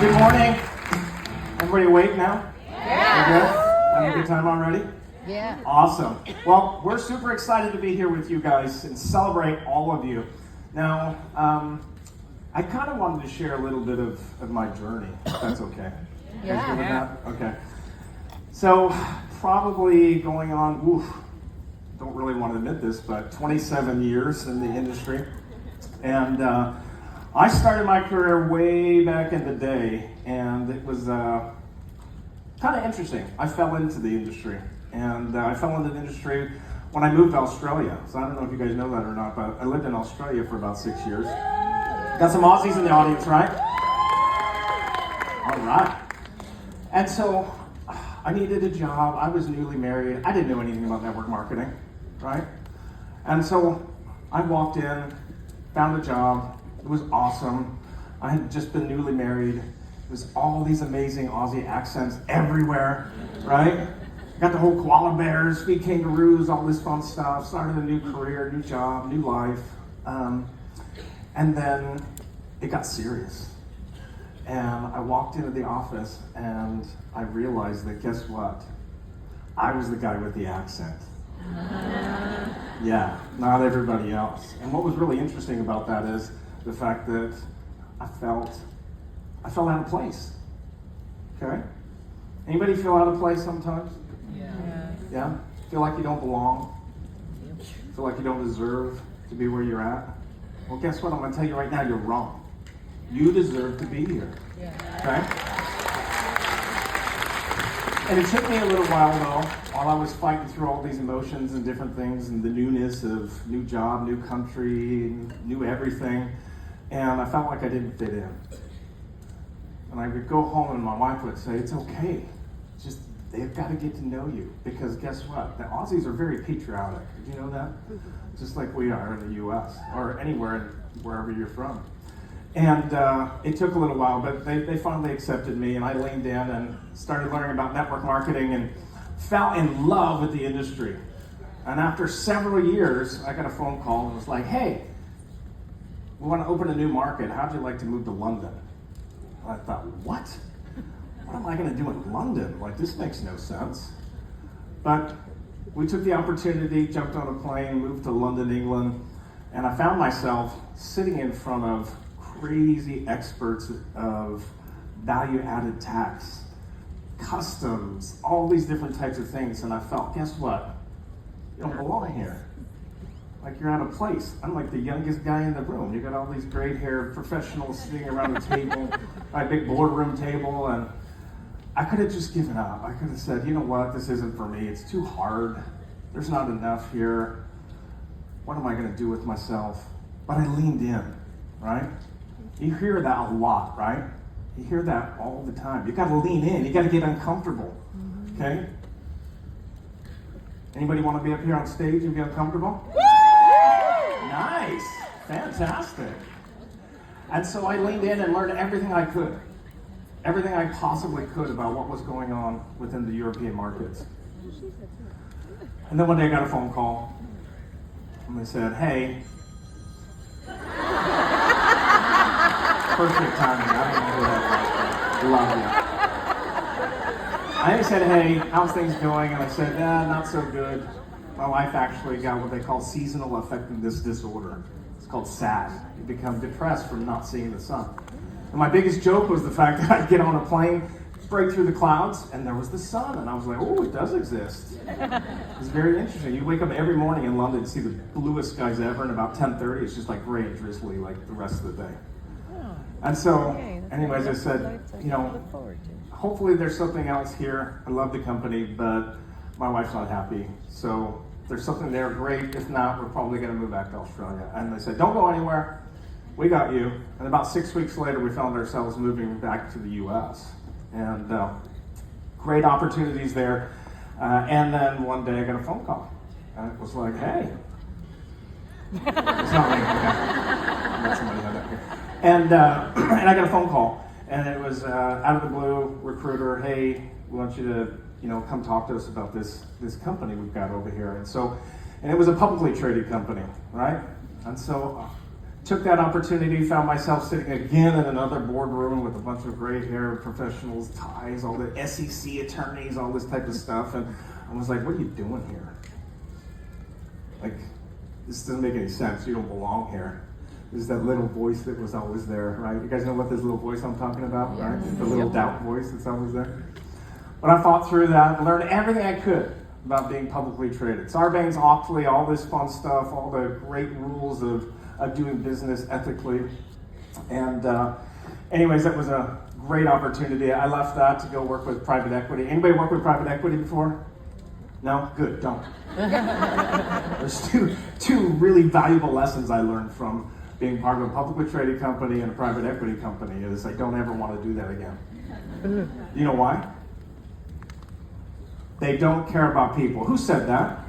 Good morning. Everybody awake now? Yeah. You good? Having a good time already? Yeah. Awesome. Well, we're super excited to be here with you guys and celebrate all of you. Now, I kind of wanted to share a little bit of my journey, if that's okay. You guys good with that? Okay. So, probably going on, don't really want to admit this, but 27 years in the industry. And I started my career way back in the day, and it was kind of interesting. I fell into the industry, and I fell into the industry when I moved to Australia. So I don't know if you guys know that or not, but I lived in Australia for about 6 years. Got some Aussies in the audience, right? All right. And so I needed a job. I was newly married. I didn't know anything about network marketing, right? And so I walked in, found a job. It was awesome. I had just been newly married. It was all these amazing Aussie accents everywhere, right? Got the whole koala bears, feed kangaroos, all this fun stuff. Started a new career, new job, new life. And then it got serious. And I walked into the office and I realized that, guess what? I was the guy with the accent. Yeah, not everybody else. And what was really interesting about that is the fact that I felt out of place. Okay? Anybody feel out of place sometimes? Yeah. Yeah? Feel like you don't belong? Feel like you don't deserve to be where you're at? Well, guess what? I'm going to tell you right now, you're wrong. You deserve to be here. Okay? And it took me a little while, though, while I was fighting through all these emotions and different things and the newness of new job, new country, new everything. And I felt like I didn't fit in. And I would go home and my wife would say, it's okay. Just, they've got to get to know you. Because guess what? The Aussies are very patriotic. Did you know that? Just like we are in the U.S. or anywhere, wherever you're from. And it took a little while, but they finally accepted me, and I leaned in and started learning about network marketing and fell in love with the industry. And after several years, I got a phone call and it was like, hey, we want to open a new market. How'd you like to move to London? And I thought, what? What am I going to do in London? Like, this makes no sense. But we took the opportunity, jumped on a plane, moved to London, England, and I found myself sitting in front of crazy experts of value-added tax, customs, all these different types of things, and I felt, guess what? You don't belong here. Like, you're out of place. I'm like the youngest guy in the room. You got all these gray-haired professionals sitting around the table, my big boardroom table, and I could have just given up. I could have said, you know what, this isn't for me. It's too hard. There's not enough here. What am I going to do with myself? But I leaned in, right? You hear that a lot, right? You hear that all the time. You got to lean in. You got to get uncomfortable, okay? Anybody want to be up here on stage and be uncomfortable? Nice, fantastic. And so I leaned in and learned everything I could, everything I possibly could about what was going on within the European markets. And then one day I got a phone call, and they said, hey, perfect timing. I don't know who that was, but love you. I said, hey, how's things going? And I said, not so good. My wife actually got what they call seasonal affective disorder. It's called SAD. You become depressed from not seeing the sun. And my biggest joke was the fact that I'd get on a plane, break through the clouds, and there was the sun. And I was like, oh, it does exist. It's very interesting. You wake up every morning in London and see the bluest skies ever, and about 10:30, it's just like gray and drizzly like the rest of the day. And so, anyways, I said, hopefully there's something else here. I love the company, but my wife's not happy. So if there's something there, great. If not, we're probably going to move back to Australia. And they said, don't go anywhere. We got you. And about 6 weeks later, we found ourselves moving back to the U.S. And great opportunities there. And then one day I got a phone call. And it was like, hey. It's not me. Okay. Let somebody have that here. And I got a phone call, and it was out of the blue, recruiter, hey, we want you to, come talk to us about this company we've got over here. And it was a publicly traded company, right? And so Took that opportunity, found myself sitting again in another boardroom with a bunch of gray hair professionals, ties, all the SEC attorneys, all this type of stuff. And I was like, what are you doing here? Like, this doesn't make any sense. You don't belong here. There's that little voice that was always there, right? You guys know what this little voice I'm talking about, right? The little doubt voice that's always there. But I fought through that, learned everything I could about being publicly traded. Sarbanes-Oxley, all this fun stuff, all the great rules of doing business ethically. And anyways, that was a great opportunity. I left that to go work with private equity. Anybody work with private equity before? No? Good, don't. There's two really valuable lessons I learned from being part of a publicly traded company and a private equity company is I don't ever want to do that again. You know why? They don't care about people. Who said that?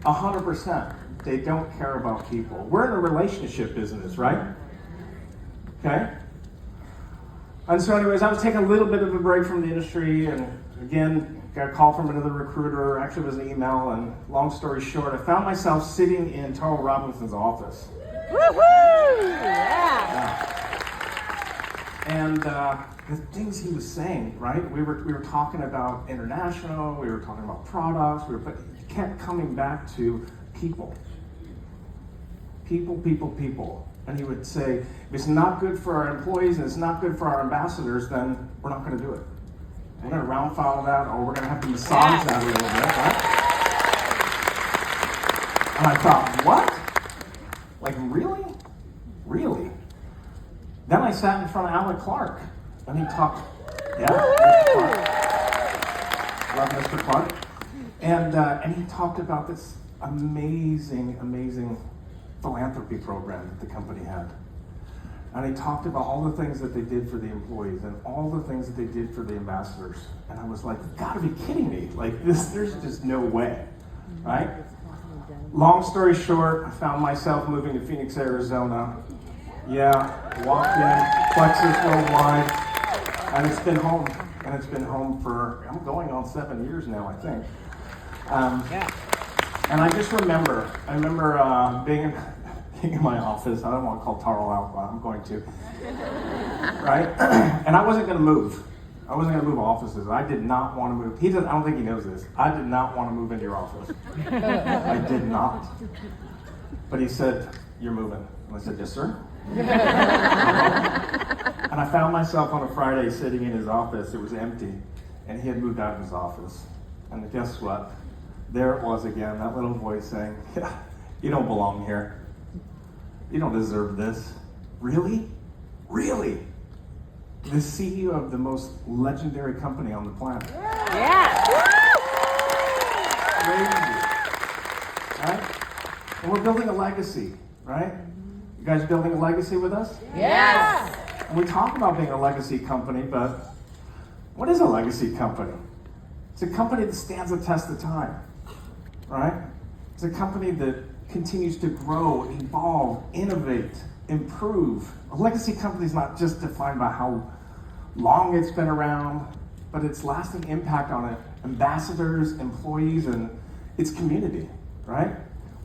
100%. They don't care about people. We're in a relationship business, right? Okay? And so anyways, I was taking a little bit of a break from the industry, and again, got a call from another recruiter. Actually, it was an email, and long story short, I found myself sitting in Taro Robinson's office. Woohoo! Yeah. And the things he was saying, right? We were talking about international, we were talking about products, but he kept coming back to people. People. And he would say, if it's not good for our employees and it's not good for our ambassadors, then we're not going to do it. We're going to round file that, or we're going to have to massage that a little bit, right? And I thought, what? Like, really? Really? Then I sat in front of Alan Clark, and he talked, Mr. Clark. Love Mr. Clark. And he talked about this amazing philanthropy program that the company had. And he talked about all the things that they did for the employees and all the things that they did for the ambassadors. And I was like, you gotta be kidding me. Like this, there's just no way, right? Long story short, I found myself moving to Phoenix, Arizona. Yeah, walked in, Plexus Worldwide, and it's been home. And it's been home for, I'm going on 7 years now, I think. And I just remember, being in my office. I don't want to call Taro out, but I'm going to. Right? And I wasn't going to move. I wasn't going to move offices. I did not want to move. I don't think he knows this. I did not want to move into your office. I did not. But he said, you're moving. And I said, yes, sir. And I found myself on a Friday sitting in his office. It was empty. And he had moved out of his office. And guess what? There it was again, that little voice saying, yeah, you don't belong here. You don't deserve this. Really? Really? The CEO of the most legendary company on the planet. Yeah. Crazy. Right? And we're building a legacy, right? You guys building a legacy with us? Yes. And we talk about being a legacy company, but what is a legacy company? It's a company that stands the test of time, right? It's a company that continues to grow, evolve, innovate, improve. A legacy company is not just defined by how long it's been around, but its lasting impact on it, ambassadors, employees, and its community, right?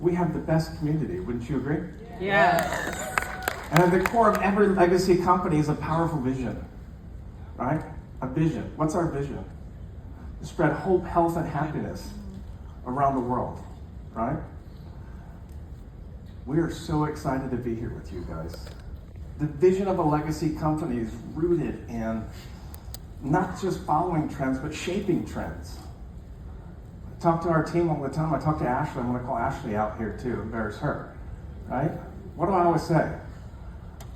We have the best community, wouldn't you agree? Yes. And at the core of every legacy company is a powerful vision, right? A vision. What's our vision? To spread hope, health, and happiness around the world, right? We are so excited to be here with you guys. The vision of a legacy company is rooted in not just following trends, but shaping trends. I talk to our team all the time. I talk to Ashley. I'm going to call Ashley out here too, embarrass her, right? What do I always say?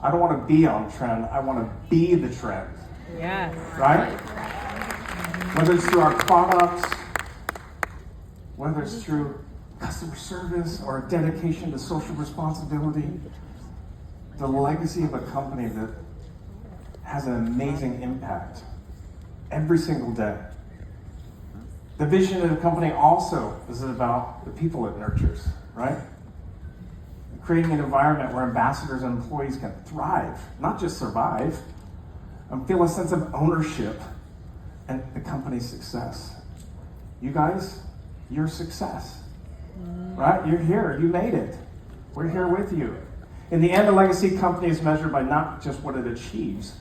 I don't want to be on trend. I want to be the trend. Yes. Right? Whether it's through our products, whether it's through customer service or a dedication to social responsibility, the legacy of a company that has an amazing impact every single day. The vision of the company also is about the people it nurtures, right? Creating an environment where ambassadors and employees can thrive, not just survive, and feel a sense of ownership and the company's success. You guys, your success, right? You're here, you made it. We're here with you. In the end, a legacy company is measured by not just what it achieves,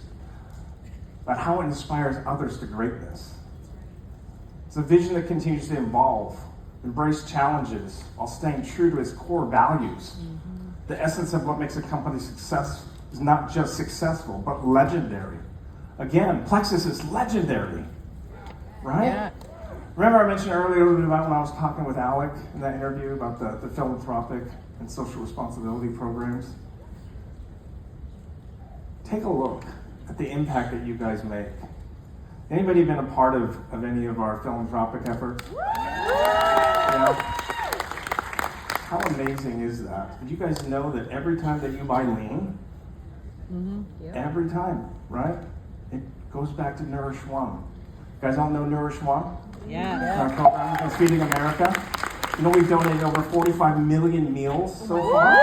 but how it inspires others to greatness. It's a vision that continues to evolve, embrace challenges, while staying true to its core values. The essence of what makes a company success is not just successful, but legendary. Again, Plexus is legendary, right? Yeah. Remember I mentioned earlier a little bit about when I was talking with Alec in that interview about the philanthropic and social responsibility programs? Take a look at the impact that you guys make. Anybody been a part of any of our philanthropic efforts? Yeah. How amazing is that? Did you guys know that every time that you buy lean, every time, right? It goes back to Nourish One. You guys all know Nourish One? Yeah. Our program from Feeding America. You know, we've donated over 45 million meals so far.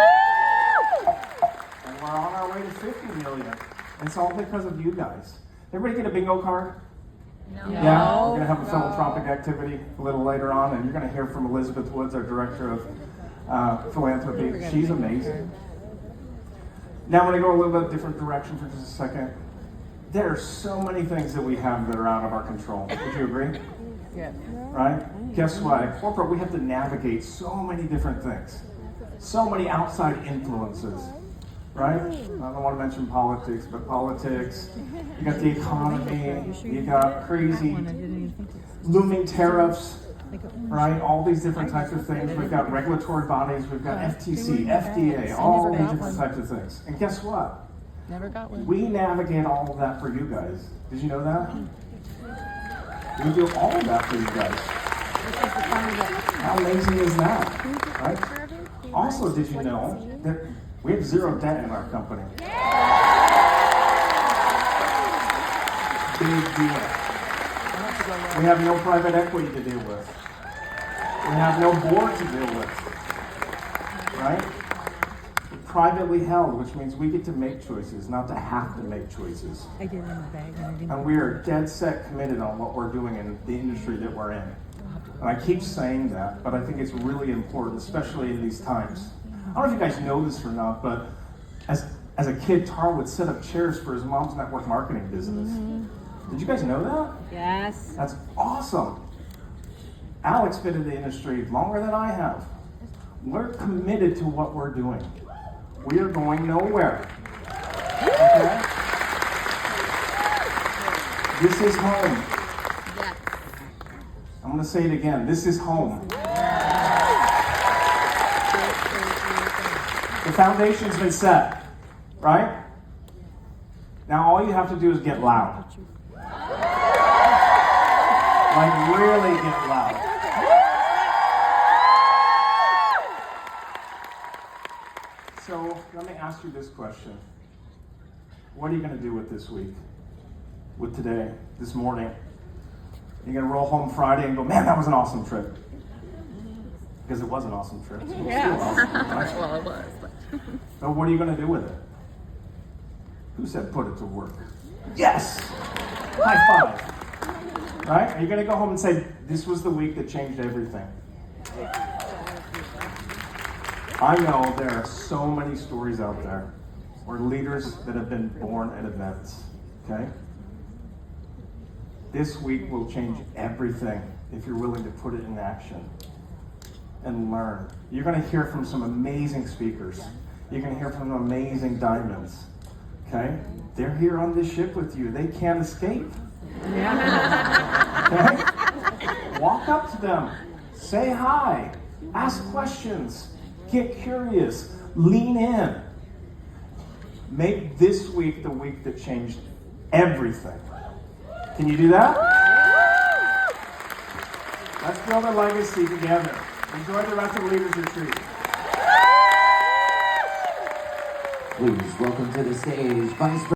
And we're on our way to 50 million. And it's all because of you guys. Everybody get a bingo card? No. Yeah, we're going to have a philanthropic activity a little later on, and you're going to hear from Elizabeth Woods, our director of philanthropy. She's amazing. Now I'm going to go a little bit different direction for just a second. There are so many things that we have that are out of our control. Would you agree? Yeah. Right? Guess what? At corporate, we have to navigate so many different things, so many outside influences, right? I don't want to mention politics, but politics, you got the economy, you got crazy looming tariffs, right? All these different types of things. We've got regulatory bodies, we've got FTC, FDA, all these different types of things. And guess what? Never got one. We navigate all of that for you guys. Did you know that? We do all of that for you guys. How amazing is that? Right? Also, did you know that we have zero debt in our company? Big deal. We have no private equity to deal with. We have no board to deal with. Right? We're privately held, which means we get to make choices, not to have to make choices. I did in the bag and I didn't. And we are dead set committed on what we're doing in the industry that we're in. And I keep saying that, but I think it's really important, especially in these times. I don't know if you guys know this or not, but as a kid, Tar would set up chairs for his mom's network marketing business. Did you guys know that? Yes. That's awesome. Alex been in the industry longer than I have. We're committed to what we're doing. We are going nowhere. Okay? This is home. Yes. I'm going to say it again. This is home. The foundation's been set, right? Now all you have to do is get loud. Like really get loud. So let me ask you this question. What are you going to do with this week? With today, this morning? You're going to roll home Friday and go, man, that was an awesome trip. Because it was an awesome trip. So Yeah. awesome, right? Well, it was. So what are you going to do with it? Who said put it to work? Yes! High five. Right? Are you going to go home and say, this was the week that changed everything? I know there are so many stories out there where leaders that have been born at events, okay? This week will change everything if you're willing to put it in action and learn. You're going to hear from some amazing speakers. You're going to hear from amazing diamonds, okay? They're here on this ship with you. They can't escape. Okay? Walk up to them. Say hi. Ask questions. Get curious. Lean in. Make this week the week that changed everything. Can you do that? Let's build a legacy together. Enjoy the rest of the Leaders Retreat. Please welcome to the stage Vice President.